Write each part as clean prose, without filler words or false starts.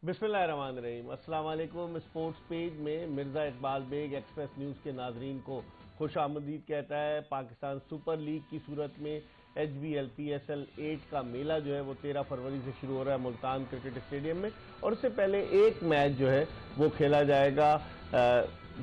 बिस्मिल्लाहिर्रहमानिर्रहीम। अस्सलाम वालेकुम। स्पोर्ट्स पेज में मिर्जा इकबाल बेग एक्सप्रेस न्यूज़ के नाजरीन को खुश आमदीद कहता है। पाकिस्तान सुपर लीग की सूरत में HBL PSL 8 का मेला जो है वो 13 फरवरी से शुरू हो रहा है मुल्तान क्रिकेट स्टेडियम में, और उससे पहले एक मैच जो है वो खेला जाएगा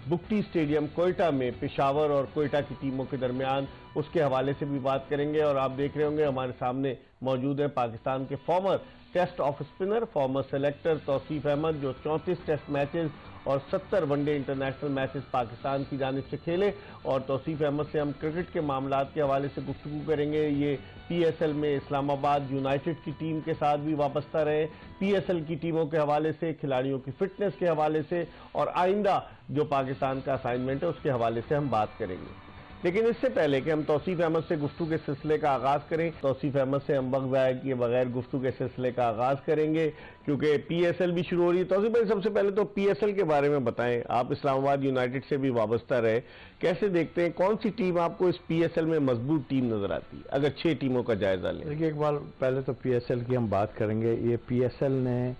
बुक्टी स्टेडियम कोयटा में पेशावर और कोयटा की टीमों के दरमियान। उसके हवाले से भी बात करेंगे। और आप देख रहे होंगे हमारे सामने मौजूद है पाकिस्तान के former test off spinner, former selector Tauseef Ahmed, जो 34 टेस्ट मैचेस और 70 वनडे इंटरनेशनल मैचेस पाकिस्तान की जानिब से खेले। और तौसीफ अहमद से हम क्रिकेट के मामलात के हवाले से गुफ्तगू करेंगे। ये PSL में इस्लामाबाद यूनाइटेड की टीम के साथ भी वाबस्ता रहे, PSL की टीमों के हवाले से, खिलाड़ियों की फिटनेस के हवाले से, और आइंदा जो पाकिस्तान का असाइनमेंट है उसके हवाले से हम बात करेंगे। लेकिन इससे पहले कि हम तौसीफ अहमद से गुफ्तगू के सिलसिले का आगाज करें, तौसीफ अहमद से हम वक्त ज़ाया किए बगैर गुफ्तगू के सिलसिले का आगाज करेंगे क्योंकि PSL भी शुरू हो रही है। तौसीफ भाई, सबसे पहले तो PSL के बारे में बताएं। आप इस्लामाबाद यूनाइटेड से भी वाबस्ता रहे, कैसे देखते हैं, कौन सी टीम आपको इस PSL में मजबूत टीम नजर आती है अगर 6 टीमों का जायजा लें? देखिए, एक बार पहले तो PSL की हम बात करेंगे। ये PSL ने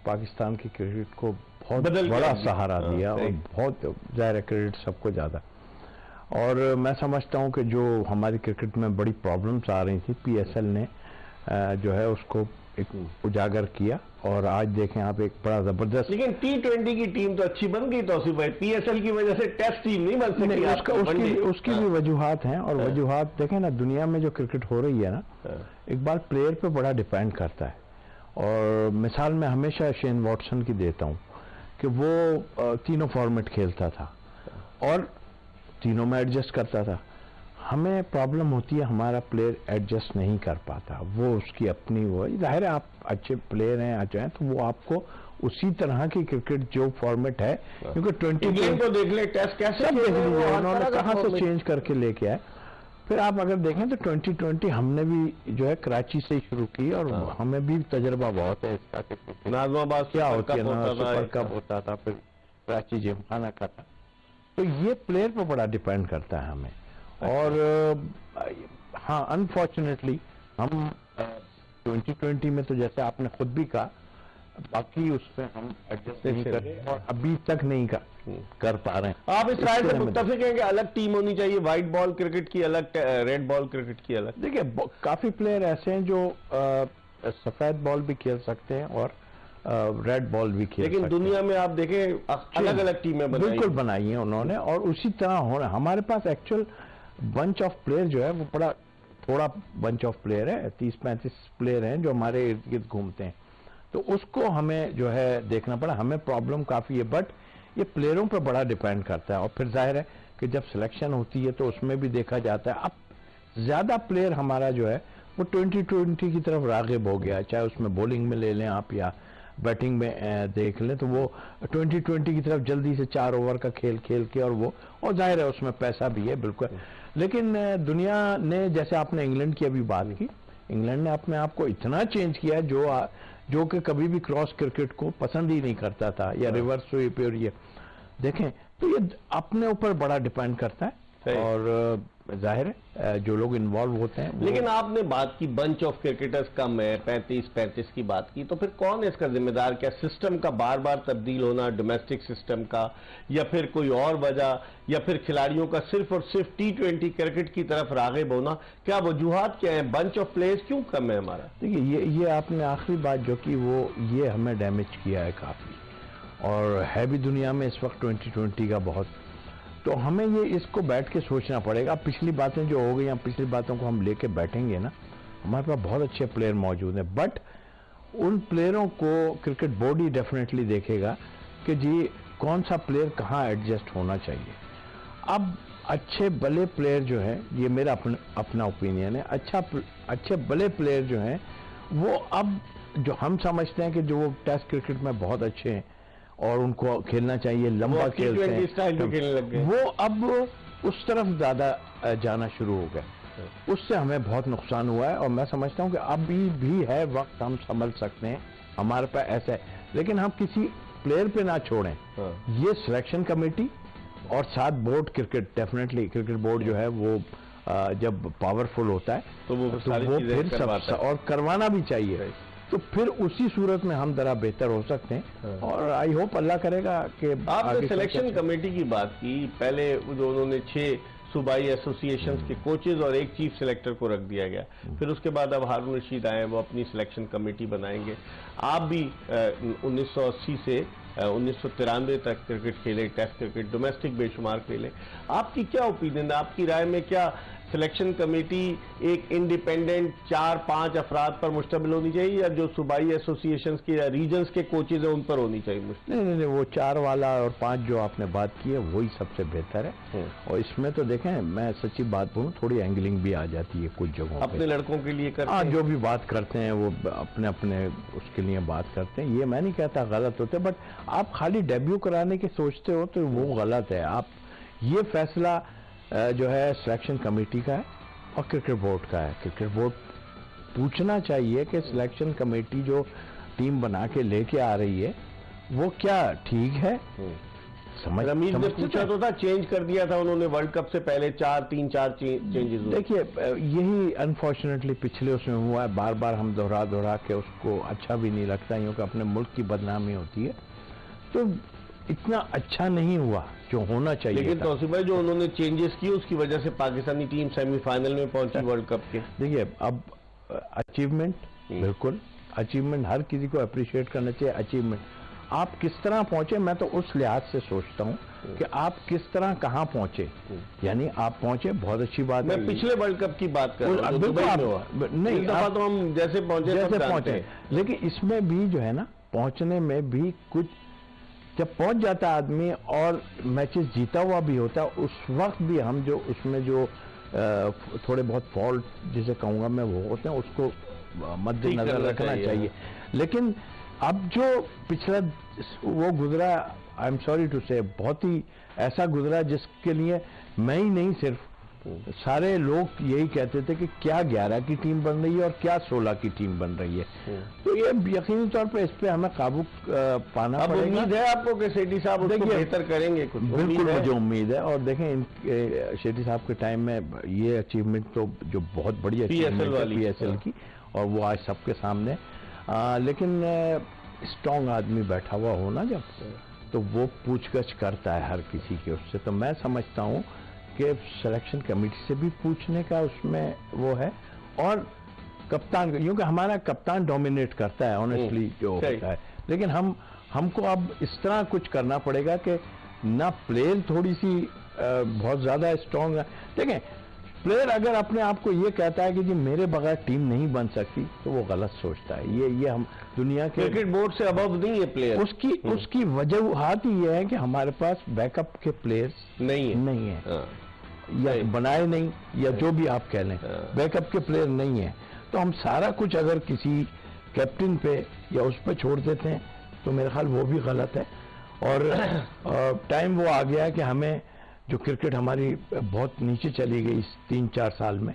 पाकिस्तान की क्रिकेट को बहुत बड़ा सहारा दिया और बहुत ज़ाहिर क्रेडिट सबको ज़्यादा। और मैं समझता हूं कि जो हमारी क्रिकेट में बड़ी प्रॉब्लम्स आ रही थी, PSL ने जो है उसको एक उजागर किया। और आज देखें आप, एक बड़ा जबरदस्त, लेकिन T20 की टीम तो अच्छी बन गई तौसीफ भाई, PSL की वजह से टेस्ट टीम नहीं बन सकती। उसकी भी वजूहात हैं। और वजूहात देखें ना, दुनिया में जो क्रिकेट हो रही है ना, एक बार प्लेयर पे बड़ा डिपेंड करता है। और मिसाल मैं हमेशा शेन वॉटसन की देता हूं कि वो तीनों फॉर्मेट खेलता था और तीनों में एडजस्ट करता था। हमें प्रॉब्लम होती है, हमारा प्लेयर एडजस्ट नहीं कर पाता, वो उसकी अपनी वो जाहिर है। आप अच्छे प्लेयर हैं, अच्छे हैं, तो वो आपको उसी तरह की क्रिकेट जो फॉर्मेट है, क्योंकि 20 को देख ले, टेस्ट कैसे सब देख लीजिए उन्होंने कहाँ से चेंज करके लेके आए। फिर आप अगर देखें तो 2020 हमने भी जो है कराची से ही शुरू की और हमें भी तजर्बा बहुत है इसका। नाज़माबाद क्या होती है ना, सुपर कप होता था, फिर कराची जिमखाना का था। तो ये प्लेयर पर बड़ा डिपेंड करता है हमें। और हाँ, अनफॉर्चुनेटली हम 2020 में तो जैसे आपने खुद भी कहा, बाकी उसमें हम एडजस्ट नहीं कर रहे और अभी तक नहीं कर पा रहे हैं। आप इस राय से मुत्तफिक हैं कि अलग टीम होनी चाहिए, व्हाइट बॉल क्रिकेट की अलग, रेड बॉल क्रिकेट की अलग? देखिए, काफी प्लेयर ऐसे हैं जो सफेद बॉल भी खेल सकते हैं और रेड बॉल भी खेल, लेकिन दुनिया में आप देखें अलग अलग टीमें बिल्कुल बनाई हैं उन्होंने। और उसी तरह होना, हमारे पास एक्चुअल बंच ऑफ प्लेयर जो है वो बड़ा थोड़ा बंच ऑफ प्लेयर है, 30-35 प्लेयर हैं जो हमारे इर्द गिर्द घूमते हैं। तो उसको हमें जो है देखना पड़ा। हमें प्रॉब्लम काफी है, बट ये प्लेयरों पर बड़ा डिपेंड करता है। और फिर जाहिर है कि जब सिलेक्शन होती है तो उसमें भी देखा जाता है। अब ज्यादा प्लेयर हमारा जो है वो 2020 की तरफ रागिब हो गया, चाहे उसमें बॉलिंग में ले लें आप या बैटिंग में देख लें, तो वो 2020 की तरफ जल्दी से 4 ओवर का खेल खेल के, और वो, और जाहिर है उसमें पैसा भी है बिल्कुल। लेकिन दुनिया ने, जैसे आपने इंग्लैंड की अभी बात की, इंग्लैंड ने अपने आप को इतना चेंज किया है जो कि कभी भी क्रॉस क्रिकेट को पसंद ही नहीं करता था, या रिवर्स स्वीप, और ये देखें तो ये अपने ऊपर बड़ा डिपेंड करता है। और जाहिर है जो लोग इन्वॉल्व होते हैं। लेकिन आपने बात की बंच ऑफ क्रिकेटर्स कम है, 35 की बात की, तो फिर कौन है इसका जिम्मेदार? क्या सिस्टम का बार बार तब्दील होना, डोमेस्टिक सिस्टम का, या फिर कोई और वजह, या फिर खिलाड़ियों का सिर्फ और सिर्फ T20 क्रिकेट की तरफ रागिब होना? क्या वजूहात क्या है? बंच ऑफ प्लेयर्स क्यों कम है हमारा? देखिए, ये आपने आखिरी बात जो की, वो ये हमें डैमेज किया है काफी, और है भी दुनिया में इस वक्त 2020 का बहुत। तो हमें ये इसको बैठ के सोचना पड़ेगा। पिछली बातें जो हो गई, या पिछली बातों को हम लेके बैठेंगे ना, हमारे पास बहुत अच्छे प्लेयर मौजूद हैं, बट उन प्लेयरों को क्रिकेट बोर्ड ही डेफिनेटली देखेगा कि जी कौन सा प्लेयर कहाँ एडजस्ट होना चाहिए। अब अच्छे भले प्लेयर जो है, ये मेरा अपना ओपिनियन है, अच्छे भले प्लेयर जो हैं वो अब जो हम समझते हैं कि जो वो टेस्ट क्रिकेट में बहुत अच्छे हैं और उनको खेलना चाहिए, लंबा खेलते हैं, स्टाइल में खेलने लग गए, वो अब उस तरफ ज्यादा जाना शुरू हो गए। उससे हमें बहुत नुकसान हुआ है। और मैं समझता हूं कि अभी भी है वक्त, हम संभल सकते हैं, हमारे पास ऐसा है। लेकिन हम किसी प्लेयर पे ना छोड़ें। ये सिलेक्शन कमेटी और साथ board, cricket definitely cricket board जो है वो जब पावरफुल होता है तो वो फिर सब और करवाना भी चाहिए। तो फिर उसी सूरत में हम जरा बेहतर हो सकते हैं। और आई होप अल्लाह करेगा कि आपने सिलेक्शन कमेटी की बात की, पहले जो उन्होंने 6 सूबाई एसोसिएशंस के कोचेज और एक चीफ सिलेक्टर को रख दिया गया, फिर उसके बाद अब हारून रशीद आए, वो अपनी सिलेक्शन कमेटी बनाएंगे। आप भी 1980 से 1993 तक क्रिकेट खेले, टेस्ट क्रिकेट, डोमेस्टिक बेशुमार खेले। आपकी क्या ओपिनियन है, आपकी राय में क्या सिलेक्शन कमेटी एक इंडिपेंडेंट 4-5 अफराद पर मुश्तमिल होनी चाहिए, या जो सूबाई एसोसिएशंस के या रीजन्स के कोचेज हैं उन पर होनी चाहिए? नहीं, वो 4 वाला और 5 जो आपने बात की है वही सबसे बेहतर है। और इसमें तो देखें, मैं सच्ची बात बोलूं, थोड़ी एंगलिंग भी आ जाती है कुछ जगहों अपने लड़कों के लिए करते हैं। जो भी बात करते हैं वो अपने अपने उसके लिए बात करते हैं। ये मैं नहीं कहता गलत होते, बट आप खाली डेब्यू कराने के सोचते हो तो वो गलत है। आप ये फैसला जो है सिलेक्शन कमेटी का है और क्रिकेट बोर्ड का है। क्रिकेट बोर्ड पूछना चाहिए कि सिलेक्शन कमेटी जो टीम बना के लेके आ रही है वो क्या ठीक है। रमीज ने पूछा तो था, चेंज कर दिया था उन्होंने वर्ल्ड कप से पहले 3-4 चेंजेस। देखिए, यही अनफॉर्चुनेटली पिछले उसमें हुआ है। बार बार हम दोहरा के उसको अच्छा भी नहीं लगता, क्योंकि अपने मुल्क की बदनामी होती है। तो इतना अच्छा नहीं हुआ जो होना चाहिए। लेकिन तौसीफ भाई, जो उन्होंने चेंजेस किए उसकी वजह से पाकिस्तानी टीम सेमीफाइनल में पहुंची वर्ल्ड कप के। देखिए, अब अचीवमेंट, बिल्कुल अचीवमेंट, हर किसी को अप्रिशिएट करना चाहिए। अचीवमेंट आप किस तरह पहुंचे, मैं तो उस लिहाज से सोचता हूं कि आप किस तरह कहां पहुंचे। यानी आप पहुंचे, बहुत अच्छी बात है। मैं पिछले वर्ल्ड कप की बात कर रहा हूं। नहीं, तो हम जैसे पहुंचे, लेकिन इसमें भी जो है ना, पहुंचने में भी कुछ, जब पहुंच जाता आदमी और मैचेस जीता हुआ भी होता, उस वक्त भी हम जो उसमें जो थोड़े बहुत फॉल्ट जिसे कहूंगा मैं वो होते हैं, उसको मद्देनजर रखना चाहिए। लेकिन अब जो पिछला वो गुजरा, आई एम सॉरी टू से, बहुत ही ऐसा गुजरा जिसके लिए मैं ही नहीं, सिर्फ सारे लोग यही कहते थे कि क्या 11 की टीम बन रही है और क्या 16 की टीम बन रही है। तो ये यकीनी तौर पे इस पे हमें काबू पाना पड़ेगा। उम्मीद है आपको कि शेट्टी साहब उसको बेहतर करेंगे? कुछ बिल्कुल मुझे उम्मीद है। और देखें, शेट्टी साहब के टाइम में ये अचीवमेंट तो जो बहुत बड़ी अचीवमेंट है PSL की, और वो आज सबके सामने। लेकिन स्ट्रांग आदमी बैठा हुआ हो ना जब, तो वो पूछगछ करता है हर किसी के उससे। तो मैं समझता हूँ कि सिलेक्शन कमेटी से भी पूछने का उसमें वो है, और कप्तान, क्योंकि हमारा कप्तान डोमिनेट करता है ऑनेस्टली जो होता है। लेकिन हमको अब इस तरह कुछ करना पड़ेगा कि ना प्लेयर थोड़ी सी बहुत ज्यादा स्ट्रांग है। देखें, प्लेयर अगर अपने आप को ये कहता है कि जी मेरे बगैर टीम नहीं बन सकती, तो वो गलत सोचता है। ये हम दुनिया के क्रिकेट बोर्ड से अबव नहीं है प्लेयर। उसकी वजह ये है कि हमारे पास बैकअप के प्लेयर्स नहीं है। या बनाए नहीं, या जो भी आप कह लें, बैकअप के प्लेयर नहीं है। तो हम सारा कुछ अगर किसी कैप्टन पे या उस पे छोड़ देते हैं तो मेरे ख्याल वो भी गलत है। और टाइम वो आ गया है कि हमें, जो क्रिकेट हमारी बहुत नीचे चली गई इस 3-4 साल में,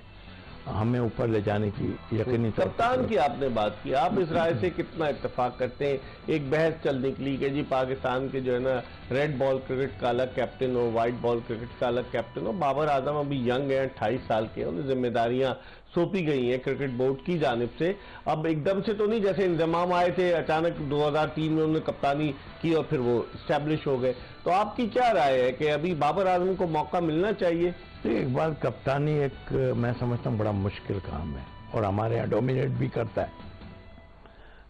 हमें ऊपर ले जाने की यकीनी। कप्तान की आपने बात की, आप इस राय से कितना इत्तेफाक करते हैं? एक बहस चल निकली कि जी पाकिस्तान के जो है ना, रेड बॉल क्रिकेट का अलग कैप्टन हो, व्हाइट बॉल क्रिकेट का अलग कैप्टन हो। बाबर आजम अभी यंग है, 28 साल के, उन्हें जिम्मेदारियां सौंपी गई हैं क्रिकेट बोर्ड की जानिब से। अब एकदम से तो नहीं, जैसे इंतजाम आए थे अचानक 2003 में उन्होंने कप्तानी की और फिर वो स्टैब्लिश हो गए। तो आपकी क्या राय है कि अभी बाबर आजम को मौका मिलना चाहिए? एक बार कप्तानी एक, मैं समझता हूँ, बड़ा मुश्किल काम है और हमारे यहाँ डोमिनेट भी करता है।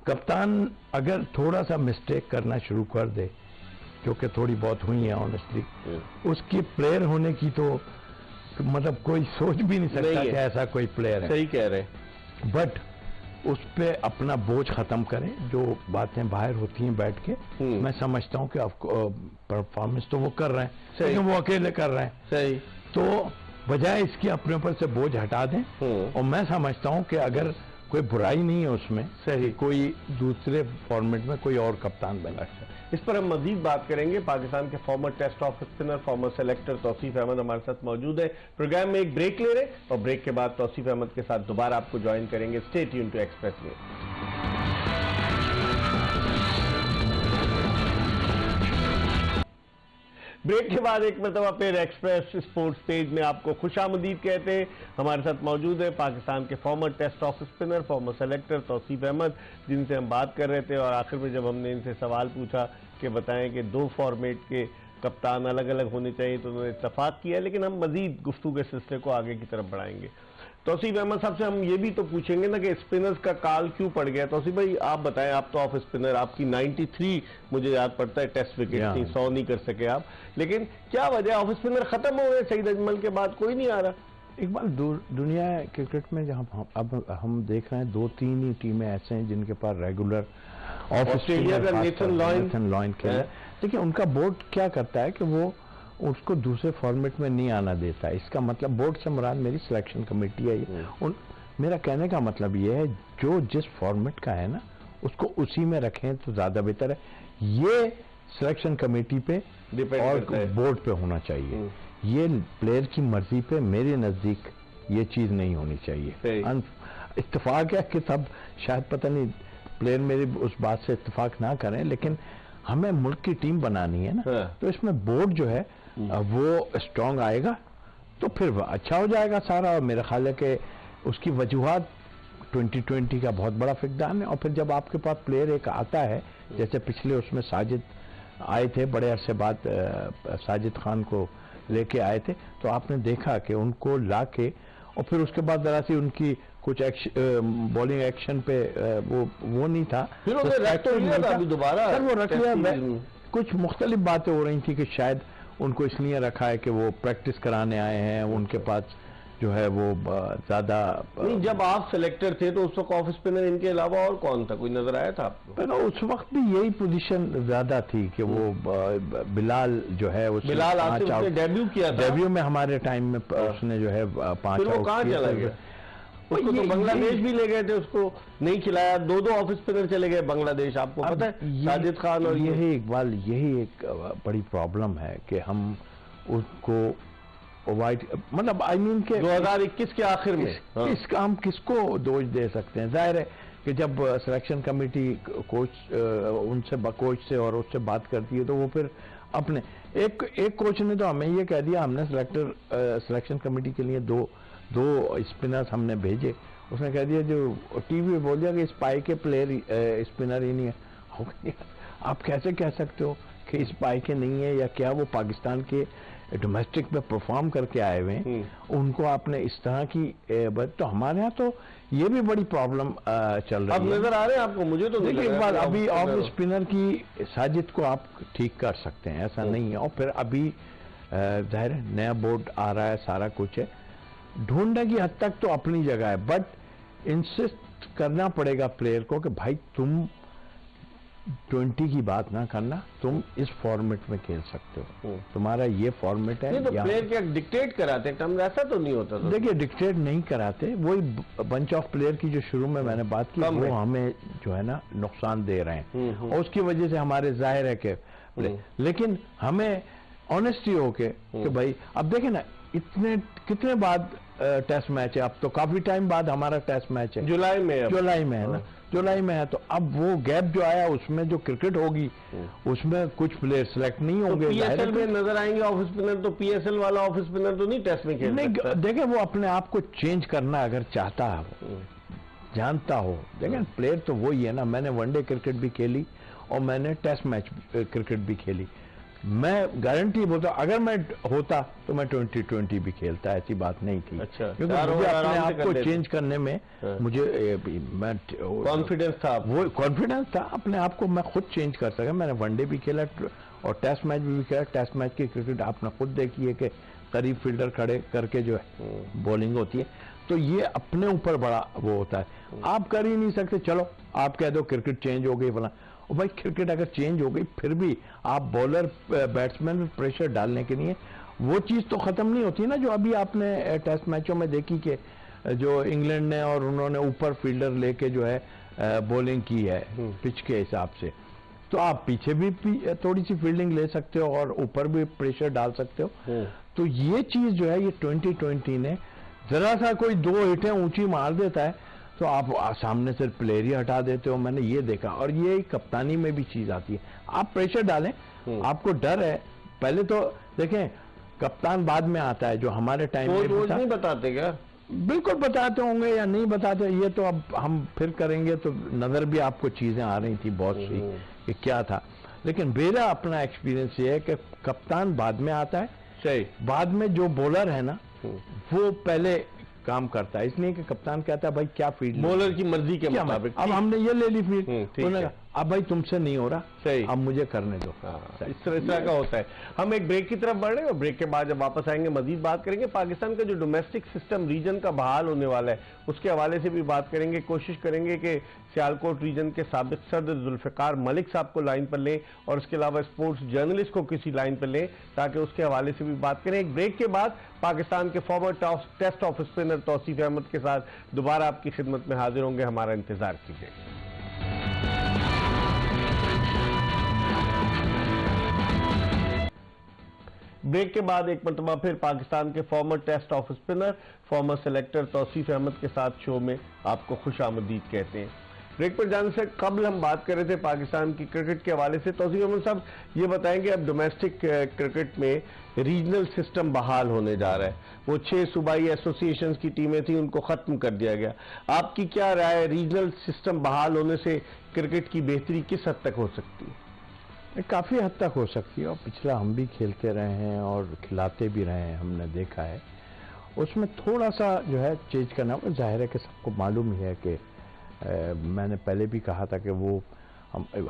कप्तान अगर थोड़ा सा मिस्टेक करना शुरू कर दे, जो कि थोड़ी बहुत हुई है ऑनेस्टली, उसकी प्लेयर होने की तो मतलब कोई सोच भी नहीं सकता कि ऐसा कोई प्लेयर है। सही कह रहे। बट उस पे अपना बोझ खत्म करें, जो बातें बाहर होती हैं बैठ के। मैं समझता हूँ कि आपको परफॉर्मेंस तो वो कर रहे हैं, लेकिन वो अकेले कर रहे हैं। सही। तो बजाय इसके अपने ऊपर से बोझ हटा दें। और मैं समझता हूं कि अगर कोई बुराई नहीं है उसमें, सही, कोई दूसरे फॉर्मेट में कोई और कप्तान बना। इस पर हम मजीद बात करेंगे। पाकिस्तान के former test off spinner, former selector Tauseef Ahmed हमारे साथ मौजूद है। प्रोग्राम में एक ब्रेक ले रहे और ब्रेक के बाद तौसीफ अहमद के साथ दोबारा आपको ज्वाइन करेंगे। Stay tune to Express News. Break के बाद एक मरतबा फिर एक्सप्रेस स्पोर्ट्स पेज में आपको खुशामदीद कहते हैं। हमारे साथ मौजूद है पाकिस्तान के former test off spinner, former selector Tauseef Ahmed, जिनसे हम बात कर रहे थे। और आखिर में जब हमने इनसे सवाल पूछा कि बताएं कि 2 फॉर्मेट के कप्तान अलग अलग होने चाहिए, तो उन्होंने इत्तफाक किया। लेकिन हम मजीद गुफ्तगू के सिलसिले को आगे की तरफ बढ़ाएंगे। तौसीफ अहमद साहब से हम ये भी तो पूछेंगे ना कि स्पिनर्स का काल क्यों पड़ गया। तौसीफ भाई आप बताएं, आप तो ऑफ स्पिनर, आपकी 93 मुझे याद पड़ता है टेस्ट विकेट थी, 100 नहीं कर सके आप, लेकिन क्या वजह, ऑफ स्पिनर खत्म हो गए, सईद अजमल के बाद कोई नहीं आ रहा। एक बार दुनिया क्रिकेट में जहां अब हम देख रहे हैं 2-3 ही टीमें ऐसे हैं जिनके पास रेगुलर ऑफ ऑस्ट्रेलिया का नेथन लॉयन खेले। देखिए उनका बोर्ड क्या करता है कि वो उसको दूसरे फॉर्मेट में नहीं आना देता। इसका मतलब बोर्ड से मुराद मेरी सिलेक्शन कमेटी है। मेरा कहने का मतलब ये है जो जिस फॉर्मेट का है ना उसको उसी में रखें तो ज्यादा बेहतर है। ये सिलेक्शन कमेटी पे और बोर्ड पे होना चाहिए। ये प्लेयर की मर्जी पे मेरे नजदीक ये चीज नहीं होनी चाहिए। इत्तेफाक है कि तब शायद पता नहीं प्लेयर मेरी उस बात से इत्तेफाक ना करें, लेकिन हमें मुल्क की टीम बनानी है ना, तो इसमें बोर्ड जो है वो स्ट्रांग आएगा तो फिर अच्छा हो जाएगा सारा। और मेरा ख्याल है कि उसकी वजूहात 2020 का बहुत बड़ा फिकदान है। और फिर जब आपके पास प्लेयर एक आता है, जैसे पिछले उसमें साजिद आए थे, बड़े अरसे बाद साजिद खान को लेके आए थे, तो आपने देखा कि उनको लाके और फिर उसके बाद जरा सी उनकी कुछ बॉलिंग एक्शन पे वो नहीं था, फिर तो रख लिया था अभी दोबारा। सर वो रख लिया, कुछ मुख्तलिफ बातें हो रही थी कि शायद उनको इसलिए रखा है कि वो प्रैक्टिस कराने आए हैं, उनके पास जो है वो ज्यादा नहीं। जब आप सिलेक्टर थे तो उस वक्त ऑफ स्पिनर इनके अलावा और कौन था, कोई नजर आया था आपको? उस वक्त भी यही पोजीशन ज्यादा थी कि वो बिलाल जो है बिलाल आसिफ ने डेब्यू किया था। डेब्यू में हमारे टाइम में उसने जो है 5 आउट कहाँ चला गया? उसको तो बांग्लादेश भी ले गए थे, उसको नहीं खिलाया। 2 ऑफ स्पिनर चले गए बांग्लादेश, आपको पता है, साजिद खान। और यही इकबाल, यही एक बड़ी प्रॉब्लम है कि हम उसको मतलब आई मीन के 2021 के आखिर में इसका हम किसको दोष दे सकते हैं? जाहिर है कि जब सिलेक्शन कमेटी कोच से और उससे बात करती है तो वो फिर अपने एक कोच ने तो हमें ये कह दिया, हमने सिलेक्शन कमेटी के लिए दो स्पिनर्स हमने भेजे, उसने कह दिया, जो टीवी बोल दिया कि इस पाई के प्लेयर स्पिनर ही नहीं है। आप कैसे कह सकते हो कि इस पाई के नहीं है या क्या? वो पाकिस्तान के डोमेस्टिक में परफॉर्म करके आए हुए हैं, उनको आपने इस तरह की तो हमारे यहाँ तो ये भी बड़ी प्रॉब्लम चल रही है। अब नजर आ रहे हैं आपको? मुझे तो देखिए एक बात, अभी ऑफ स्पिनर की साजिद को आप ठीक कर सकते हैं, ऐसा नहीं है। और फिर अभी जाहिर है नया बोर्ड आ रहा है, सारा कुछ है, ढूंढने की हद तक तो अपनी जगह है, बट इंसिस्ट करना पड़ेगा प्लेयर को कि भाई तुम 20 की बात ना करना, तुम इस फॉर्मेट में खेल सकते हो, तुम्हारा ये फॉर्मेट है। तो प्लेयर क्या डिक्टेट कराते हैं? ऐसा तो नहीं होता। तो देखिए डिक्टेट नहीं कराते, वही बंच ऑफ प्लेयर की जो शुरू में मैंने बात की, वो हमें जो है ना नुकसान दे रहे हैं और उसकी वजह से हमारे जाहिर है कि लेकिन हमें ऑनेस्टी हो के कि भाई अब देखें ना, कितने बाद टेस्ट मैच है, अब तो काफी टाइम बाद हमारा टेस्ट मैच है, जुलाई में है ना, जुलाई में है। तो अब वो गैप जो आया उसमें जो क्रिकेट होगी उसमें कुछ प्लेयर सिलेक्ट नहीं होंगे। पीएसएल में नजर आएंगे ऑफ स्पिनर, तो पीएसएल वाला ऑफ स्पिनर तो नहीं टेस्ट में खेल सकता। देखें वो अपने आप को चेंज करना अगर चाहता है, जानता हो, देखें प्लेयर तो वही है ना। मैंने वनडे क्रिकेट भी खेली और मैंने टेस्ट मैच क्रिकेट भी खेली। मैं गारंटी बोलता अगर मैं होता तो मैं 2020 भी खेलता, ऐसी बात नहीं थी। अच्छा, क्योंकि मुझे अपने आप को चेंज करने में मुझे मैं कॉन्फिडेंस था, वो कॉन्फिडेंस था अपने आप को, मैं खुद चेंज कर सका। मैंने वनडे भी खेला और टेस्ट मैच भी खेला। टेस्ट मैच की क्रिकेट आपने खुद देखी है कि करीब फील्डर खड़े करके जो है बॉलिंग होती है, तो ये अपने ऊपर बड़ा वो होता है। आप कर ही नहीं सकते, चलो आप कह दो क्रिकेट चेंज हो गई फला, और भाई क्रिकेट अगर चेंज हो गई फिर भी आप बॉलर बैट्समैन में प्रेशर डालने के लिए वो चीज तो खत्म नहीं होती ना, जो अभी आपने टेस्ट मैचों में देखी कि जो इंग्लैंड ने और उन्होंने ऊपर फील्डर लेके जो है बॉलिंग की है पिच के हिसाब से, तो आप पीछे भी थोड़ी सी फील्डिंग ले सकते हो और ऊपर भी प्रेशर डाल सकते हो। तो ये चीज जो है ये 2020 ने जरा सा कोई 2 हिटें ऊंची मार देता है तो आप सामने से प्लेयर ही हटा देते हो। मैंने ये देखा, और ये कप्तानी में भी चीज आती है, आप प्रेशर डालें, आपको डर है पहले तो देखें कप्तान बाद में आता है, जो हमारे टाइम में रोज नहीं बताते क्या? बिल्कुल बताते होंगे या नहीं बताते, ये तो अब हम फिर करेंगे तो नजर भी आपको चीजें आ रही थी बहुत सी कि क्या था। लेकिन मेरा अपना एक्सपीरियंस ये है कि कप्तान बाद में आता है, सही, बाद में जो बॉलर है ना वो पहले काम करता है, इसलिए कि कप्तान कहता है भाई क्या फील्ड, बॉलर की मर्जी के मुताबिक अब हमने ये ले ली फील्ड, अब भाई तुमसे नहीं हो रहा, सही, अब मुझे करने दो। इस तरह का होता है। हम एक ब्रेक की तरफ बढ़ रहे हैं और ब्रेक के बाद जब वापस आएंगे मजीद बात करेंगे। पाकिस्तान का जो डोमेस्टिक सिस्टम रीजन का बहाल होने वाला है उसके हवाले से भी बात करेंगे। कोशिश करेंगे कि सियालकोट रीजन के साबिक सदर जुल्फिकार मलिक साहब को लाइन पर लें और उसके अलावा स्पोर्ट्स जर्नलिस्ट को किसी लाइन पर लें ताकि उसके हवाले से भी बात करें। एक ब्रेक के बाद पाकिस्तान के former test off spinner Tauseef Ahmed के साथ दोबारा आपकी खिदमत में हाजिर होंगे, हमारा इंतजार कीजिए। ब्रेक के बाद एक मरतबा फिर पाकिस्तान के former test off spinner, former selector Tauseef Ahmed के साथ शो में आपको खुशामदीद कहते हैं। ब्रेक पर जाने से कबल हम बात कर रहे थे पाकिस्तान की क्रिकेट के हवाले से। तौसीफ अहमद साहब ये बताएंगे अब डोमेस्टिक क्रिकेट में रीजनल सिस्टम बहाल होने जा रहा है, वो 6 सूबाई एसोसिएशन की टीमें थी उनको खत्म कर दिया गया। आपकी क्या राय है, रीजनल सिस्टम बहाल होने से क्रिकेट की बेहतरी किस हद तक हो सकती है? काफ़ी हद तक हो सकती है और पिछला हम भी खेलते रहे हैं और खिलाते भी रहे हैं, हमने देखा है। उसमें थोड़ा सा जो है चेंज करना, जाहिर है कि सबको मालूम ही है कि मैंने पहले भी कहा था कि वो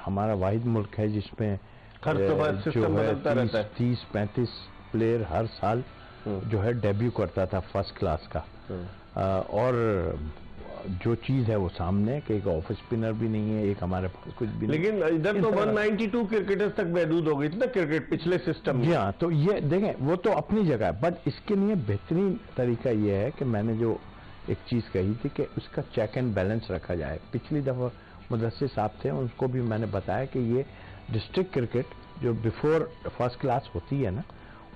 हमारा वाहिद मुल्क है जिसमें जो है 30-35 प्लेयर हर साल जो है डेब्यू करता था फर्स्ट क्लास का, और जो चीज है वो सामने कि एक ऑफ स्पिनर भी नहीं है, एक हमारे पास कुछ भी नहीं। लेकिन इधर तो 192 क्रिकेटर्स तक महदूद हो गई थी ना क्रिकेट पिछले सिस्टम में। हाँ, तो ये देखें वो तो अपनी जगह है, बट इसके लिए बेहतरीन तरीका ये है कि मैंने जो एक चीज कही थी कि उसका चेक एंड बैलेंस रखा जाए। पिछली दफा मुदस्सिर साहब थे, उनको भी मैंने बताया कि ये डिस्ट्रिक्ट क्रिकेट जो बिफोर फर्स्ट क्लास होती है ना,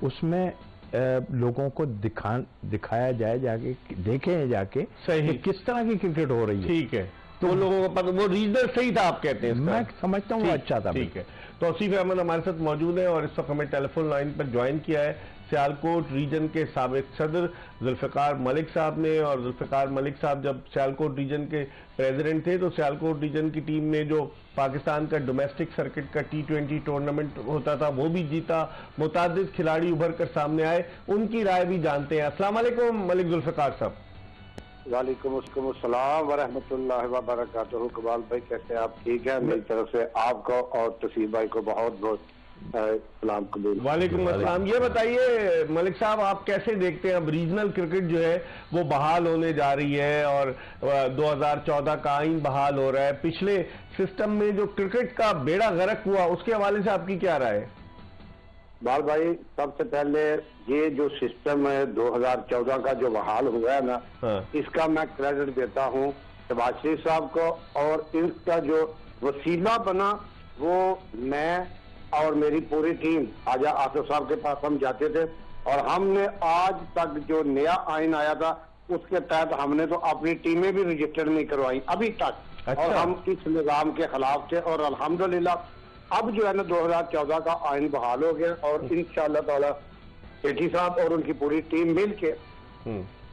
उसमें लोगों को दिखाया जाए, जाके देखें जाके सही किस तरह की क्रिकेट हो रही है। ठीक है, तो लोगों को पता, वो रीजनल सही था आप कहते हैं? मैं समझता हूँ वो अच्छा था। ठीक है, तौसीफ अहमद हमारे साथ मौजूद है और इस वक्त हमें टेलीफोन लाइन पर ज्वाइन किया है सियालकोट रीजन के साबिक सदर जुल्फिकार मलिक साहब ने। और जुल्फिकार मलिक साहब जब सियालकोट रीजन के प्रेसिडेंट थे तो सियालकोट रीजन की टीम ने जो पाकिस्तान का डोमेस्टिक सर्किट का T20 टूर्नामेंट होता था वो भी जीता। मुतादिद खिलाड़ी उभर कर सामने आए, उनकी राय भी जानते हैं। अस्सलाम वालेकुम मलिक जुल्फिकार साहब। वालेकुम अस्सलाम व रहमतुल्लाहि व बरकातहू। कमाल भाई कैसे आप? ठीक है, मेरी तरफ से आपको और तसीब भाई को बहुत बहुत सलाम कबूल। वालेकुम अस्सलाम। ये बताइए मलिक साहब, आप कैसे देखते हैं अब रीजनल क्रिकेट जो है वो बहाल होने जा रही है और 2014 का आइन बहाल हो रहा है, पिछले सिस्टम में जो क्रिकेट का बेड़ा गर्क हुआ उसके हवाले से आपकी क्या राय है? बाल भाई, सबसे पहले ये जो सिस्टम है 2014 का जो बहाल हुआ है ना, इसका मैं क्रेडिट देता हूँ शहबाज शरीफ साहब को, और इसका जो वसीला बना वो मैं और मेरी पूरी टीम आजा आसिफ साहब के पास हम जाते थे और हमने आज तक जो नया आइन आया था उसके तहत हमने तो अपनी टीमें भी रजिस्टर नहीं करवाई अभी तक। अच्छा। और हम इस निजाम के खिलाफ थे और अल्हम्दुलिल्लाह अब जो है ना 2014 का आइन बहाल हो गया और इंशाअल्लाह ताला सेठी साहब और उनकी पूरी टीम मिल के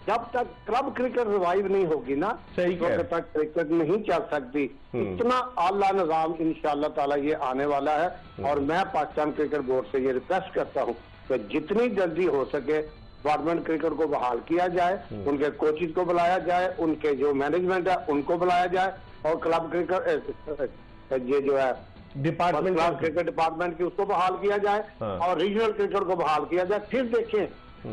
जब तक क्लब क्रिकेट रिवाइव नहीं होगी ना, तब तक क्रिकेट नहीं चल सकती। इतना आला निजाम इंशाअल्लाह ताला ये आने वाला है और मैं पाकिस्तान क्रिकेट बोर्ड से ये रिक्वेस्ट करता हूँ कि जितनी जल्दी हो सके डिपार्टमेंट क्रिकेट को बहाल किया जाए, उनके कोचेज को बुलाया जाए, उनके जो मैनेजमेंट है उनको बुलाया जाए और क्लब क्रिकेट ये जो है डिपार्टमेंट क्रिकेट डिपार्टमेंट की उसको बहाल किया जाए और रीजनल क्रिकेट को बहाल किया जाए। फिर देखें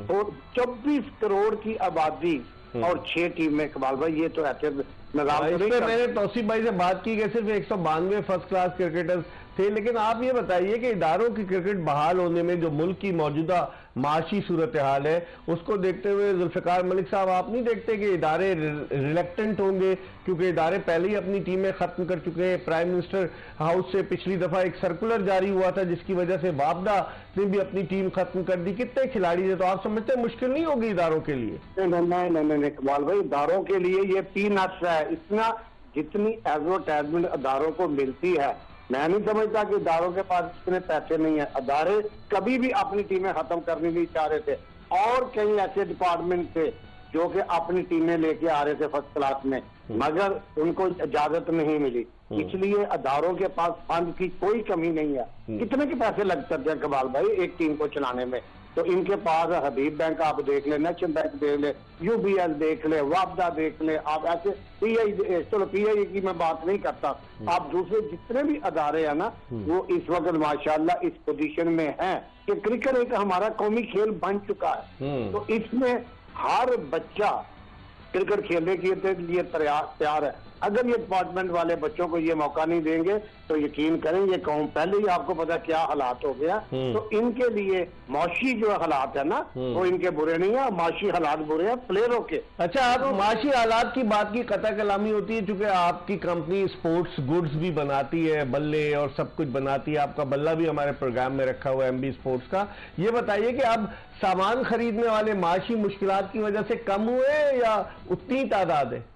तो 24 करोड़ की आबादी और 6 टीमें। कमाल भाई ये तो ऐसे मैंने तौसीफ भाई से बात की कि सिर्फ 192 फर्स्ट क्लास क्रिकेटर्स थे, लेकिन आप ये बताइए कि इदारों की क्रिकेट बहाल होने में जो मुल्क की मौजूदा माशी सूरत हाल है उसको देखते हुए जुल्फिकार मलिक साहब आप नहीं देखते कि इदारे रिलेक्टेंट होंगे, क्योंकि इदारे पहले ही अपनी टीमें खत्म कर चुके हैं। प्राइम मिनिस्टर हाउस से पिछली दफा एक सर्कुलर जारी हुआ था जिसकी वजह से वापदा ने भी अपनी टीम खत्म कर दी। कितने खिलाड़ी थे, तो आप समझते हैं मुश्किल नहीं होगी इदारों के लिए? नहीं इकबाल भाई, इदारों के लिए ये पीनट्स है। इतना जितनी एडवर्टाइजमेंट इदारों को मिलती है मैं नहीं समझता कि इदारों के पास इतने पैसे नहीं है। अदारे कभी भी अपनी टीमें खत्म करनी नहीं चाह रहे थे, और कई ऐसे डिपार्टमेंट थे जो कि अपनी टीमें लेके आ रहे थे फर्स्ट क्लास में, मगर उनको इजाजत नहीं मिली। इसलिए अदारों के पास फंड की कोई कमी नहीं है। कितने के पैसे लग सकते हैं कमाल भाई एक टीम को चलाने में? तो इनके पास हबीब बैंक आप देख ले, नेशनल बैंक देख ले, यूबीएल देख ले, वापदा देख ले, आप ऐसे पीआई, चलो पीआई की मैं बात नहीं करता, आप दूसरे जितने भी अदारे हैं ना, वो इस वक्त माशाल्लाह इस पोजीशन में हैं कि क्रिकेट एक हमारा कौमी खेल बन चुका है। तो इसमें हर बच्चा क्रिकेट खेलने के लिए तैयार है। अगर ये डिपार्टमेंट वाले बच्चों को ये मौका नहीं देंगे तो यकीन करें ये कौम, पहले ही आपको पता क्या हालात हो गया, तो इनके लिए माशी जो हालात है ना वो इनके बुरे नहीं है, माशी हालात बुरे हैं प्लेयरों के। अच्छा, आप माशी हालात की बात की कता कलामी होती है, चूंकि आपकी कंपनी स्पोर्ट्स गुड्स भी बनाती है, बल्ले और सब कुछ बनाती है, आपका बल्ला भी हमारे प्रोग्राम में रखा हुआ है एमबी स्पोर्ट्स का। ये बताइए कि अब सामान खरीदने वाले माशी मुश्किलात की वजह से कम हुए या उतनी तादाद है?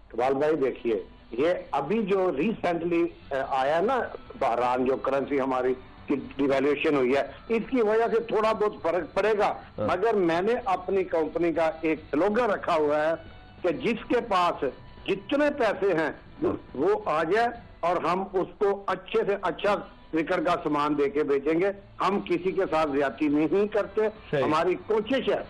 इकबाल भाई देखिए, ये अभी जो रिसेंटली आया ना बहरान, जो करेंसी हमारी की डिवैल्यूएशन हुई है, इसकी वजह से थोड़ा बहुत फर्क पड़ेगा। मगर मैंने अपनी कंपनी का एक स्लोगन रखा हुआ है कि जिसके पास जितने पैसे हैं वो आ जाए और हम उसको अच्छे से अच्छा क्रिकेट का सामान देके बेचेंगे। हम किसी के साथ ज्यादती नहीं करते, हमारी कोशिश है।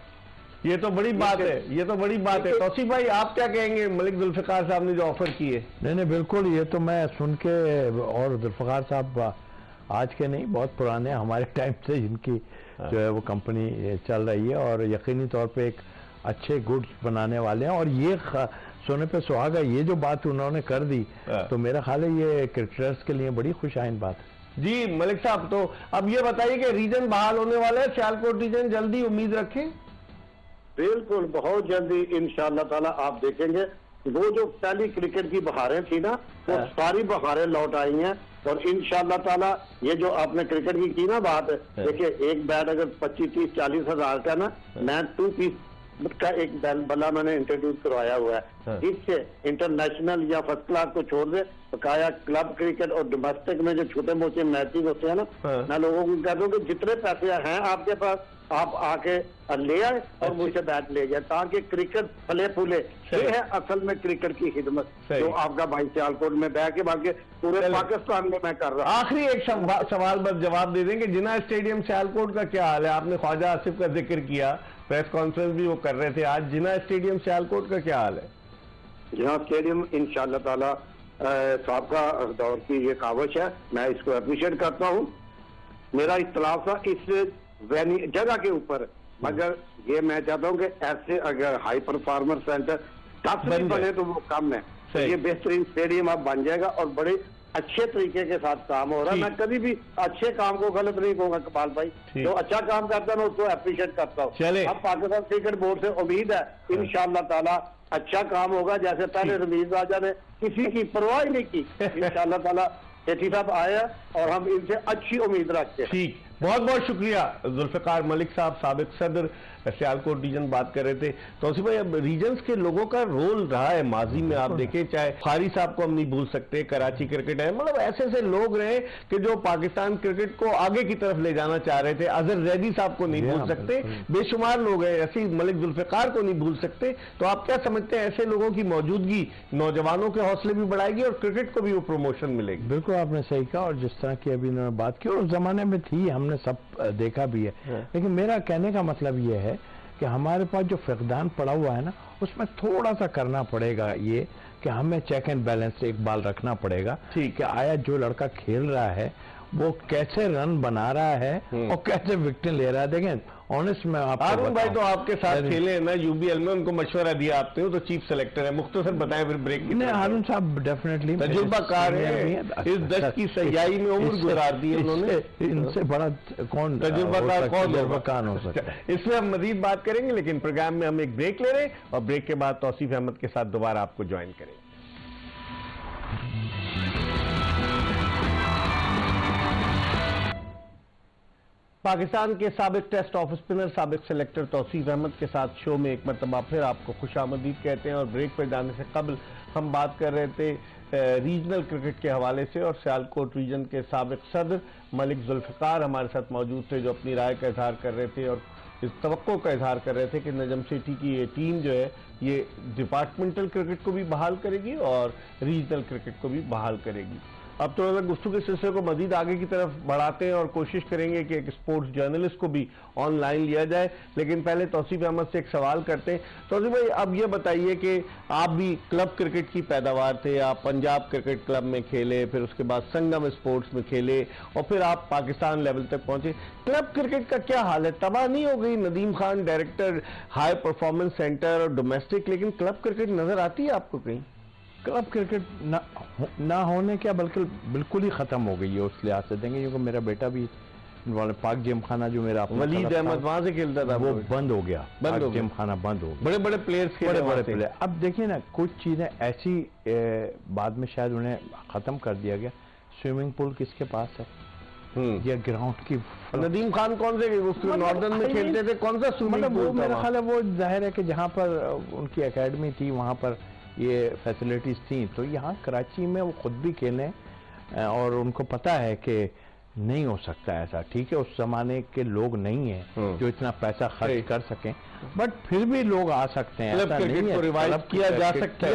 ये तो बड़ी बात है, ये तो बड़ी बात है। तौसीफ भाई आप क्या कहेंगे मलिक जुल्फिकार साहब ने जो ऑफर की है? नहीं बिल्कुल, ये तो मैं सुन के, और जुल्फिकार साहब आज के नहीं बहुत पुराने, हमारे टाइम से इनकी जो है वो कंपनी चल रही है और यकीनी तौर पे एक अच्छे गुड्स बनाने वाले हैं। और ये सोने पे सुहागा, ये जो बात उन्होंने कर दी तो मेरा ख्याल है ये क्रिकेटर्स के लिए बड़ी खुशाइन बात है। जी मलिक साहब, तो अब ये बताइए कि रीजन बहाल होने वाला है, सियालकोट रीजन जल्दी उम्मीद रखें? बिल्कुल, बहुत जल्दी इंशाअल्लाह ताला आप देखेंगे वो जो पहली क्रिकेट की बहारें थी ना, वो सारी बहारें लौट आई हैं। और इंशाअल्लाह ताला ये जो आपने क्रिकेट की ना बात, देखिए एक बैट अगर 25, 30, 40 हजार का ना, मैं 2 पीस का एक बल्ला मैंने इंट्रोड्यूस करवाया हुआ है, जिससे इंटरनेशनल या फर्स्ट क्लास को छोड़ दे बकाया क्लब क्रिकेट और डोमेस्टिक में जो छोटे मोटे मैचेज होते हैं ना, मैं लोगों को कहता हूँ कि जितने पैसे हैं आपके पास आप आके ले आए और मुझसे बैट ले जाए, ताकि क्रिकेट फले फूले। ये है असल में क्रिकेट की खिदमत जो आपका भाई सियालकोट में बैठ के बाकी पूरे पाकिस्तान में मैं कर रहा हूँ। आखिरी एक सवाल बस जवाब दे देंगे, जिना स्टेडियम सियालकोट का क्या हाल है? आपने ख्वाजा आसिफ का जिक्र किया, प्रेस कॉन्फ्रेंस भी वो कर रहे थे आज, जिना स्टेडियम सियालकोट का क्या हाल है? जिना स्टेडियम इंशाअल्लाह ताला साहब का दौर की ये कावश है, मैं इसको अप्रिशिएट करता हूँ। मेरा इख्तिलाफ था इस जगह के ऊपर, मगर ये मैं चाहता हूँ कि ऐसे अगर हाई परफॉर्मर सेंटर 10 भी बने तो वो कम है। तो ये बेहतरीन स्टेडियम अब बन जाएगा और बड़े अच्छे तरीके के साथ काम हो रहा है। मैं कभी भी अच्छे काम को गलत नहीं कहूंगा कपाल भाई, जो अच्छा काम करता है मैं उसको अप्रिशिएट करता हूँ। अब पाकिस्तान क्रिकेट बोर्ड से उम्मीद है इंशाअल्लाह ताला अच्छा काम होगा, जैसे पहले रमीज राजा ने किसी की परवाह नहीं की। इंशाअल्लाह ताला सेठी साहब आए और हम इनसे अच्छी उम्मीद रखते हैं। ठीक, बहुत बहुत शुक्रिया जुल्फिकार मलिक साहब, साबिक सदर सियालकोट रीजन बात कर रहे थे। तौसीफ भाई, अब रीजन्स के लोगों का रोल रहा है माजी में, आप देखें चाहे खारी साहब को हम नहीं भूल सकते, कराची क्रिकेट है, मतलब ऐसे ऐसे लोग रहे कि जो पाकिस्तान क्रिकेट को आगे की तरफ ले जाना चाह रहे थे। अजहर जैदी साहब को नहीं भूल सकते, बेशुमार लोग हैं, ऐसे ही मलिक जुल्फिकार को नहीं भूल सकते। तो आप क्या समझते हैं, ऐसे लोगों की मौजूदगी नौजवानों के हौसले भी बढ़ाएगी और क्रिकेट को भी वो प्रमोशन मिलेगी? बिल्कुल आपने सही कहा, और जिस तरह की अभी इन्होंने बात की और उस जमाने में थी, हमने सब देखा भी है। लेकिन मेरा कहने का मतलब ये है कि हमारे पास जो फकदान पड़ा हुआ है ना, उसमें थोड़ा सा करना पड़ेगा ये कि हमें चेक एंड बैलेंस एक बाल रखना पड़ेगा। ठीक है, आया जो लड़का खेल रहा है वो कैसे रन बना रहा है और कैसे विकेट ले रहा है। देखें ऑनेस्ट में आप हारून भाई तो आपके साथ खेले हैं ना यूबीएल में, उनको मशवरा दिया आपने, वो तो चीफ सेलेक्टर है, मुख्तसर बताएं फिर ब्रेक की। नहीं, हारून साहब डेफिनेटली तजुर्बाकार है, इस दस्त की सयाई में उम्र गुजार दी है उन्होंने, इनसे बड़ा कौन तजुर्बाकार हो सकता है। इसमें हम मजीद बात करेंगे, लेकिन प्रोग्राम में हम एक ब्रेक ले रहे हैं और ब्रेक के बाद तौसीफ अहमद के साथ दोबारा आपको ज्वाइन करेंगे। पाकिस्तान के साबिक टेस्ट ऑफ स्पिनर, साबिक सेलेक्टर तौसीफ अहमद के साथ शो में एक मरतबा फिर आपको खुशामदीद कहते हैं। और ब्रेक पर जाने से कबल हम बात कर रहे थे रीजनल क्रिकेट के हवाले से, और सियालकोट रीजन के साबिक सदर मलिक जुल्फिकार हमारे साथ मौजूद थे, जो अपनी राय का इजहार कर रहे थे और इस तवक्को का इजहार कर रहे थे कि नजम सेठी की ये टीम जो है ये डिपार्टमेंटल क्रिकेट को भी बहाल करेगी और रीजनल क्रिकेट को भी बहाल करेगी। अब थोड़ा सा गुफ्तगू के सिलसिले को मजीद आगे की तरफ बढ़ाते हैं और कोशिश करेंगे कि एक स्पोर्ट्स जर्नलिस्ट को भी ऑनलाइन लिया जाए, लेकिन पहले तौसीफ अहमद से एक सवाल करते हैं। तौसीफ भाई, अब ये बताइए कि आप भी क्लब क्रिकेट की पैदावार थे, आप पंजाब क्रिकेट क्लब में खेले, फिर उसके बाद संगम स्पोर्ट्स में खेले और फिर आप पाकिस्तान लेवल तक पहुंचे। क्लब क्रिकेट का क्या हाल है? तबाह नहीं हो गई? Nadeem Khan director high performance centre और डोमेस्टिक, लेकिन क्लब क्रिकेट नजर आती है आपको कहीं? क्लब क्रिकेट ना होने क्या बल्कि बिल्कुल ही खत्म हो गई है उस लिहाज से देंगे, क्योंकि मेरा बेटा भी पाक जिम खाना जो मेरा वलीद अहमद वहां से खेलता था, वो बंद हो गया, जिम खाना बंद हो गया। बड़े बड़े प्लेयर्स, बड़े प्लेयर। अब देखिए ना, कुछ चीजें ऐसी बाद में शायद उन्हें खत्म कर दिया गया। स्विमिंग पूल किसके पास है या ग्राउंड की? नदीम खान कौन से नॉर्दर्न में खेलते थे, कौन सा स्विमिंग पूल? मेरा ख्याल है वो जाहिर है कि जहाँ पर उनकी एकेडमी थी वहाँ पर ये फैसिलिटीज थी, तो यहाँ कराची में वो खुद भी खेलें और उनको पता है कि नहीं हो सकता ऐसा। ठीक है, उस जमाने के लोग नहीं हैं जो इतना पैसा खर्च कर सकें, बट फिर भी लोग आ सकते हैं। क्लब क्रिकेट को रिवाइव किया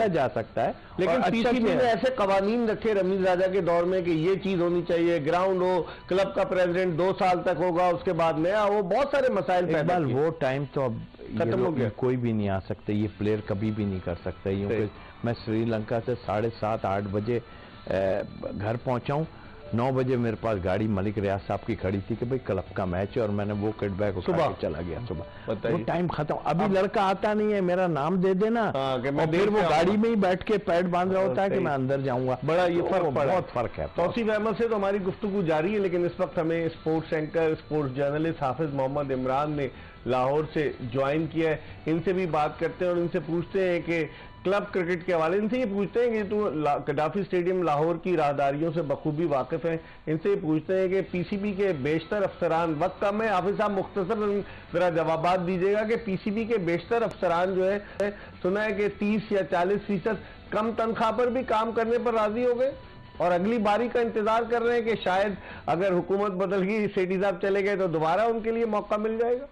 जा सकता है, लेकिन पीसीबी ने ऐसे कवानीन रखे रमीज राजा के दौर में कि ये चीज होनी चाहिए, ग्राउंड हो, क्लब का प्रेसिडेंट 2 साल तक होगा, उसके बाद नया हो, बहुत सारे मसाइल पैदा किए। वो टाइम तो अब खत्म हो गया। कोई भी नहीं आ सकते, ये प्लेयर कभी भी नहीं कर सकते। क्योंकि मैं श्रीलंका से 7:30-8 बजे घर पहुंचा हूं, 9 बजे मेरे पास गाड़ी मलिक रियाज साहब की खड़ी थी कि भाई क्लब का मैच है, और मैंने वो किट बैग उठा के चला गया सुबह। वो टाइम खत्म। अभी लड़का आता नहीं है, मेरा नाम दे देना, और फिर वो गाड़ी में ही बैठ के पैड बांध रहा होता है कि मैं अंदर जाऊंगा। बड़ा ये फर्क, बहुत फर्क है। तौसीफ अहमद से तो हमारी गुफ्तगू जारी है, लेकिन इस वक्त हमें स्पोर्ट्स एंकर, स्पोर्ट्स जर्नलिस्ट हाफिज मोहम्मद इमरान ने लाहौर से ज्वाइन किया है। इनसे भी बात करते हैं और इनसे पूछते हैं कि क्लब क्रिकेट के हवाले, इनसे ये पूछते हैं कि तो गद्दाफी स्टेडियम लाहौर की राहदारियों से बखूबी वाकिफ हैं, इनसे ये पूछते हैं कि पीसीबी के बेशतर अफसरान, वक्त कम है हाफिज साहब, मुख्तसर जरा जवाबात दीजिएगा कि पीसीबी के बेशतर अफसरान जो है, सुना है कि 30 या 40% कम तनख्वाह पर भी काम करने पर राजी हो गए और अगली बारी का इंतजार कर रहे हैं कि शायद अगर हुकूमत बदल गई, सेठी साहब चले गए, तो दोबारा उनके लिए मौका मिल जाएगा।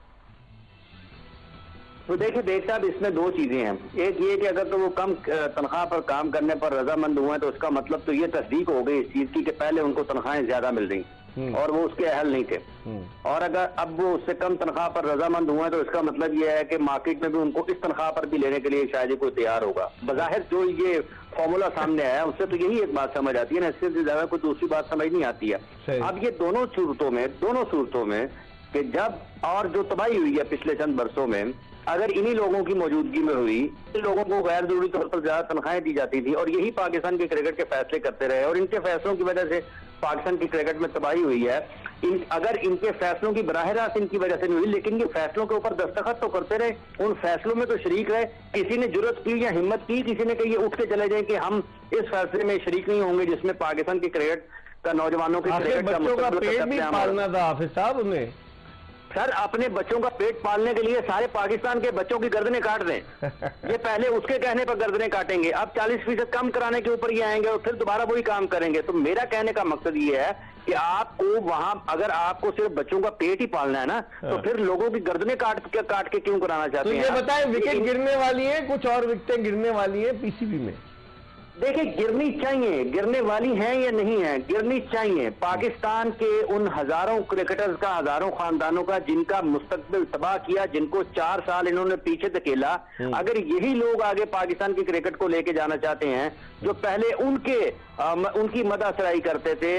तो देखिए देख साहब, इसमें 2 चीजें हैं। एक ये कि अगर तो वो कम तनख्वाह पर काम करने पर रजामंद हुए, तो उसका मतलब तो ये तस्दीक हो गई इस चीज की कि पहले उनको तनख्वाहें ज्यादा मिल रही और वो उसके अहल नहीं थे। और अगर अब वो उससे कम तनख्वाह पर रजामंद हुए, तो इसका मतलब ये है कि मार्केट में भी उनको इस तनख्वाह पर भी लेने के लिए शायद कोई तैयार होगा। बज़ाहिर जो ये फॉर्मूला सामने आया उससे तो यही एक बात समझ आती है ना, इससे ज्यादा कोई दूसरी बात समझ नहीं आती है। अब ये दोनों सूरतों में कि जब और जो तबाही हुई है पिछले चंद बरसों में, अगर इन्हीं लोगों की मौजूदगी में हुई, इन लोगों को गैर जरूरी तौर पर ज्यादा तनख्वाहें दी जाती थी और यही पाकिस्तान के क्रिकेट के फैसले करते रहे, और इनके फैसलों की वजह से पाकिस्तान की क्रिकेट में तबाही हुई है। अगर इनके फैसलों की बराह रास्त इनकी वजह से नहीं हुई, लेकिन ये फैसलों के ऊपर दस्तखत तो करते रहे, उन फैसलों में तो शरीक रहे। किसी ने जुर्रत की या हिम्मत की, किसी ने कही उठ के चले जाए कि हम इस फैसले में शरीक नहीं होंगे जिसमें पाकिस्तान की क्रिकेट का, नौजवानों के क्रिकेट का पेट भी पालना था हाफिज साहब उन्हें। सर, अपने बच्चों का पेट पालने के लिए सारे पाकिस्तान के बच्चों की गर्दनें काट दें। ये पहले उसके कहने पर गर्दनें काटेंगे, अब 40% कम कराने के ऊपर ये आएंगे और फिर दोबारा वही काम करेंगे। तो मेरा कहने का मकसद ये है कि आपको वहां, अगर आपको सिर्फ बच्चों का पेट ही पालना है ना, तो फिर लोगों की गर्दनें काट के क्यों कराना चाहते हैं? तो ये बताएं, विकेट गिरने वाली है, कुछ और विकेटें गिरने वाली है पीसीबी में? देखिए, गिरनी चाहिए, गिरने वाली हैं या नहीं है, गिरनी चाहिए। पाकिस्तान के उन हजारों क्रिकेटर्स का, हजारों खानदानों का जिनका मुस्तकबिल तबाह किया, जिनको 4 साल इन्होंने पीछे धकेला, अगर यही लोग आगे पाकिस्तान की क्रिकेट को लेके जाना चाहते हैं, जो पहले उनकी मदासराई करते थे,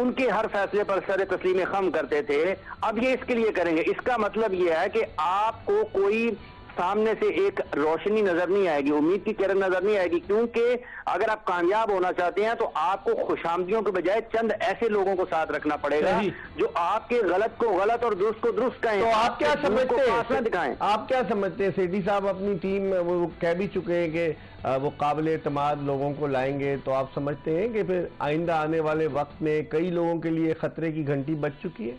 उनके हर फैसले पर सर तस्लीम खम करते थे, अब ये इसके लिए करेंगे, इसका मतलब ये है कि आपको कोई सामने से एक रोशनी नजर नहीं आएगी, उम्मीद की किरण नजर नहीं आएगी। क्योंकि अगर आप कामयाब होना चाहते हैं तो आपको खुशामदियों के बजाय चंद ऐसे लोगों को साथ रखना पड़ेगा जो आपके गलत को गलत और दुरुस्त को दुरुस्त कहें। तो आप क्या समझते हैं, दिखाएं? आप क्या समझते हैं? सेठी साहब अपनी टीम में वो कह भी चुके हैं कि वो काबिल एतमाद लोगों को लाएंगे, तो आप समझते हैं कि फिर आइंदा आने वाले वक्त में कई लोगों के लिए खतरे की घंटी बज चुकी है?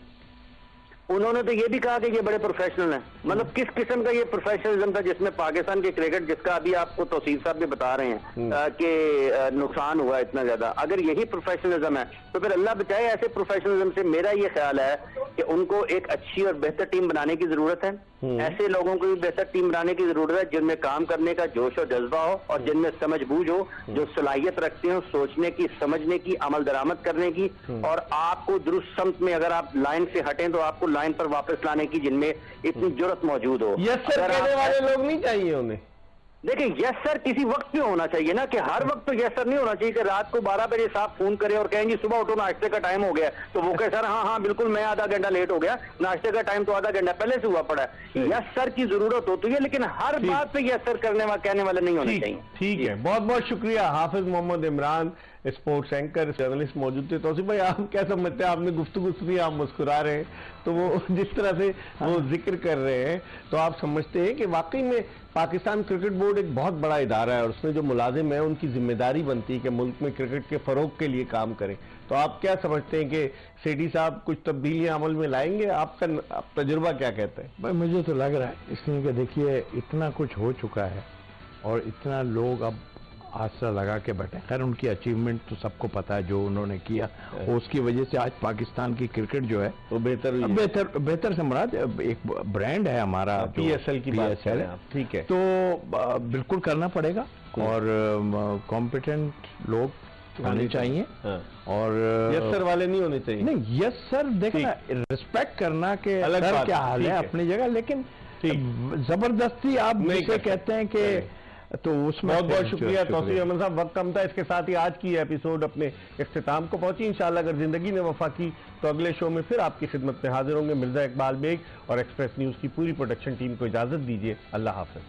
उन्होंने तो ये भी कहा कि ये बड़े प्रोफेशनल हैं। मतलब किस किस्म का ये प्रोफेशनलिज्म था जिसमें पाकिस्तान के क्रिकेट, जिसका अभी आपको तौसीफ साहब भी बता रहे हैं कि नुकसान हुआ इतना ज्यादा, अगर यही प्रोफेशनलिज्म है तो फिर अल्लाह बचाए ऐसे प्रोफेशनलिज्म से। मेरा ये ख्याल है कि उनको एक अच्छी और बेहतर टीम बनाने की जरूरत है। ऐसे लोगों को भी बेहतर टीम बनाने की जरूरत है जिनमें काम करने का जोश और जज्बा हो और जिनमें समझबूझ हो, जो सलाहियत रखते हो सोचने की, समझने की, अमल दरामद करने की, और आपको दुरुस्त समत में अगर आप लाइन से हटें तो आपको लाइन पर वापस लाने की, जिनमें इतनी जुर्रत मौजूद हो। यस सर कहने वाले लोग नहीं चाहिए उन्हें। देखिए यस सर किसी वक्त पे होना चाहिए ना, कि हर वक्त तो यस सर नहीं होना चाहिए कि रात को 12 बजे साहब फोन करे और कहें जी सुबह उठो नाश्ते का टाइम हो गया, तो वो कहे सर हाँ बिल्कुल मैं आधा घंटा लेट हो गया, नाश्ते का टाइम तो आधा घंटा पहले से हुआ पड़ा है। यस सर की जरूरत होती है, लेकिन हर बात पे यस सर कहने वाले नहीं होने चाहिए। ठीक है, बहुत बहुत शुक्रिया। Hafiz Mohammad Imran, sports anchor, journalist मौजूद थे। तौसीफ भाई आप क्या समझते हैं, आपने गुफ्तगू सुनी, आप मुस्कुरा रहे हैं, तो वो जिस तरह से वो जिक्र कर रहे हैं, तो आप समझते हैं कि वाकई में पाकिस्तान क्रिकेट बोर्ड एक बहुत बड़ा इदारा है और उसमें जो मुलाजिम है उनकी जिम्मेदारी बनती है कि मुल्क में क्रिकेट के फरोग के लिए काम करें। तो आप क्या समझते हैं कि सेठी साहब कुछ तब्दीलियां अमल में लाएंगे? आपका तजुर्बा क्या कहता है? भाई मुझे तो लग रहा है, इसलिए कि देखिए इतना कुछ हो चुका है और इतना लोग अब आसरा लगा के बैठे। खैर उनकी अचीवमेंट तो सबको पता है जो उन्होंने किया, उसकी वजह से आज पाकिस्तान की क्रिकेट जो है वो बेहतर से मुराद एक ब्रांड है हमारा, PSL की बात है। ठीक है, तो बिल्कुल करना पड़ेगा और कॉम्पिटेंट लोग होने चाहिए और यस सर वाले नहीं होने चाहिए। नहीं यस सर देखना, रिस्पेक्ट करना के सर क्या हाल है अपनी जगह, लेकिन जबरदस्ती आप जिसे कहते हैं कि, तो उसमें बहुत बहुत शुक्रिया तौसीफ अहमद साहब। वक्त कम था, इसके साथ ही आज की एपिसोड अपने इख्तिताम को पहुंची। इंशाल्लाह अगर जिंदगी ने वफा की तो अगले शो में फिर आपकी खिदमत में हाजिर होंगे। मिर्जा इकबाल बेग और एक्सप्रेस न्यूज की पूरी प्रोडक्शन टीम को इजाजत दीजिए। अल्लाह हाफिज।